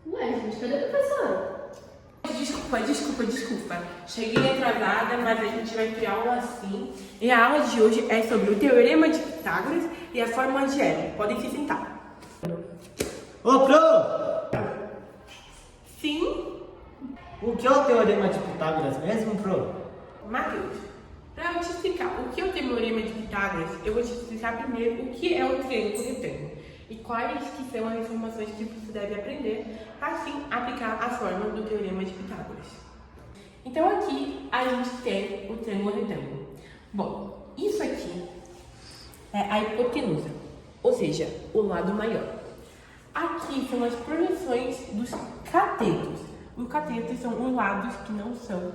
Ué, gente, cadê a professora? Desculpa. Cheguei atrasada, mas a gente vai ter aula assim. E a aula de hoje é sobre o Teorema de Pitágoras e a fórmula de Eron. Podem se sentar. Ô, Pro! Sim, O que é o Teorema de Pitágoras mesmo, Pro? Matheus. Para eu te explicar o que é o Teorema de Pitágoras, eu vou te explicar primeiro o que é o triângulo retângulo e quais que são as informações que você deve aprender para assim aplicar a fórmula do Teorema de Pitágoras. Então aqui a gente tem o triângulo retângulo. Bom, isso aqui é a hipotenusa, ou seja, o lado maior. Aqui são as projeções dos catetos. Os catetos são os lados que não são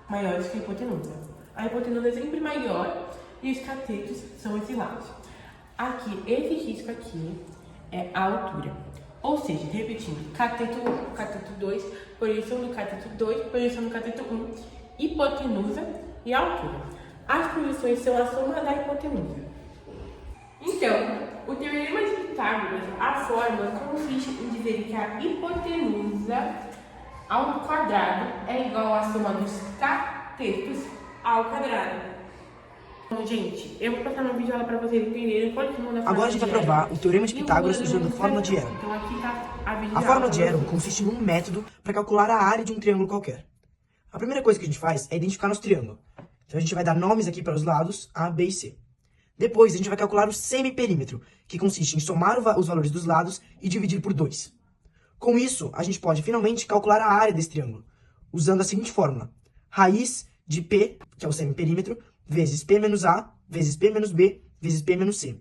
maiores que a hipotenusa. A hipotenusa é sempre maior e os catetos são esses lados. Aqui, esse risco aqui é a altura. Ou seja, repetindo, cateto 1, cateto 2, projeção do cateto 2, projeção do cateto 1, hipotenusa e altura. As projeções são a soma da hipotenusa. Então, o Teorema de Pitágoras, a fórmula consiste em dizer que a hipotenusa ao quadrado é igual à soma dos catetos ao quadrado. Então, gente, eu vou passar uma videoaula para vocês entenderem qual é o da fórmula. Agora a gente vai provar o Teorema de Pitágoras usando a fórmula de Eron. Então aqui tá a videoaula. A fórmula de Eron consiste em um método para calcular a área de um triângulo qualquer. A primeira coisa que a gente faz é identificar nosso triângulo. Então a gente vai dar nomes aqui para os lados A, B e C. Depois a gente vai calcular o semiperímetro, que consiste em somar os valores dos lados e dividir por 2. Com isso, a gente pode finalmente calcular a área desse triângulo, usando a seguinte fórmula: raiz de P, que é o semiperímetro, vezes P menos A, vezes P menos B, vezes P menos C.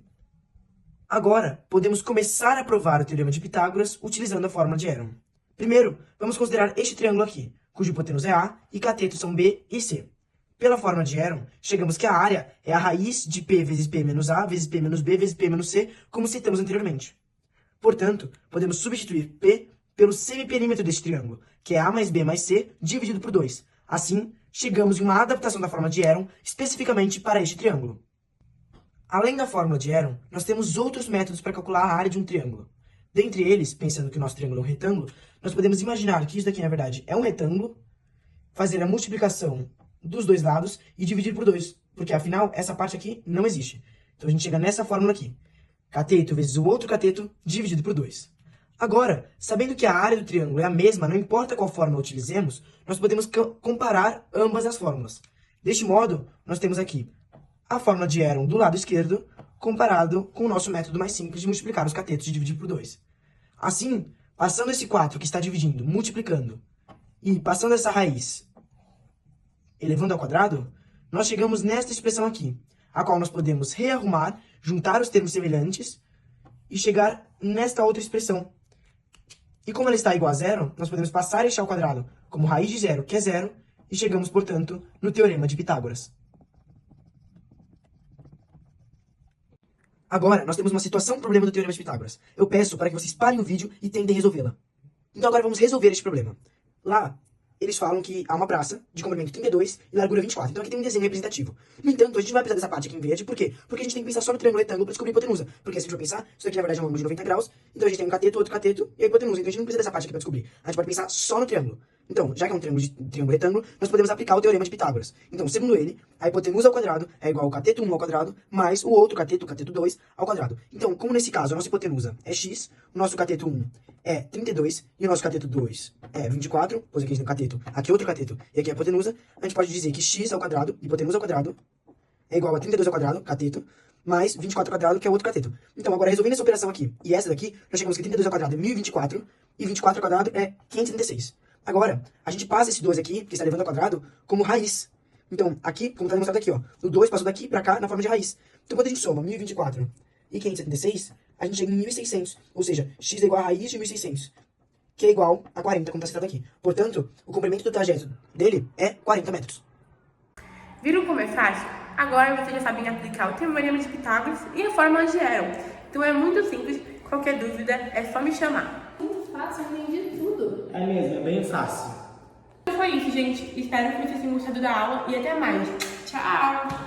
Agora, podemos começar a provar o Teorema de Pitágoras utilizando a fórmula de Eron. Primeiro, vamos considerar este triângulo aqui, cuja hipotenusa é A e catetos são B e C. Pela fórmula de Eron, chegamos que a área é a raiz de P vezes P menos A, vezes P menos B, vezes P menos C, como citamos anteriormente. Portanto, podemos substituir P pelo semiperímetro deste triângulo, que é A mais B mais C, dividido por 2. Assim, chegamos em uma adaptação da fórmula de Eron especificamente para este triângulo. Além da fórmula de Eron, nós temos outros métodos para calcular a área de um triângulo. Dentre eles, pensando que o nosso triângulo é um retângulo, nós podemos imaginar que isso daqui, na verdade, é um retângulo, fazer a multiplicação dos dois lados e dividir por 2, porque afinal essa parte aqui não existe. Então a gente chega nessa fórmula aqui: cateto vezes o outro cateto dividido por 2. Agora, sabendo que a área do triângulo é a mesma, não importa qual fórmula utilizemos, nós podemos comparar ambas as fórmulas. Deste modo, nós temos aqui a fórmula de Eron do lado esquerdo comparado com o nosso método mais simples de multiplicar os catetos e dividir por 2. Assim, passando esse 4 que está dividindo, multiplicando, e passando essa raiz elevando ao quadrado, nós chegamos nesta expressão aqui, a qual nós podemos rearrumar, juntar os termos semelhantes e chegar nesta outra expressão. E como ela está igual a zero, nós podemos passar este ao quadrado como raiz de zero, que é zero, e chegamos, portanto, no Teorema de Pitágoras. Agora, nós temos uma situação problema do Teorema de Pitágoras. Eu peço para que vocês parem o vídeo e tentem resolvê-la. Então agora vamos resolver este problema. Lá, eles falam que há uma praça de comprimento 32 e largura 24. Então aqui tem um desenho representativo. No entanto, a gente não vai precisar dessa parte aqui em verde. Por quê? Porque a gente tem que pensar só no triângulo retângulo para descobrir a hipotenusa. Porque se a gente for pensar, isso aqui na verdade é um ângulo de 90 graus. Então a gente tem um cateto, outro cateto e a hipotenusa. Então a gente não precisa dessa parte aqui para descobrir. A gente pode pensar só no triângulo. Então, já que é um triângulo retângulo, nós podemos aplicar o Teorema de Pitágoras. Então, segundo ele, a hipotenusa ao quadrado é igual ao cateto 1 ao quadrado, mais o outro cateto, o cateto 2, ao quadrado. Então, como nesse caso a nossa hipotenusa é x, o nosso cateto 1 é 32 e o nosso cateto 2 é 24, pois aqui a gente tem um cateto, aqui outro cateto e aqui a hipotenusa, a gente pode dizer que x ao quadrado, hipotenusa ao quadrado, é igual a 32 ao quadrado, cateto, mais 24 ao quadrado, que é outro cateto. Então, agora resolvendo essa operação aqui e essa daqui, nós chegamos que 32 ao quadrado é 1024 e 24 ao quadrado é 536. Agora, a gente passa esse 2 aqui, que está elevando ao quadrado, como raiz. Então, aqui, como está demonstrado aqui, ó, o 2 passou daqui para cá na forma de raiz. Então, quando a gente soma 1024 e 576, a gente chega em 1600. Ou seja, x é igual a raiz de 1600, que é igual a 40, como está citado aqui. Portanto, o comprimento do trajeto dele é 40 metros. Viram como é fácil? Agora vocês já sabem aplicar o Teorema de Pitágoras e a fórmula de Eron. Então é muito simples, qualquer dúvida é só me chamar. Muito fácil, eu entendi tudo. É mesmo, é bem fácil. Então foi isso, gente. Espero que vocês tenham gostado da aula e até mais. Tchau!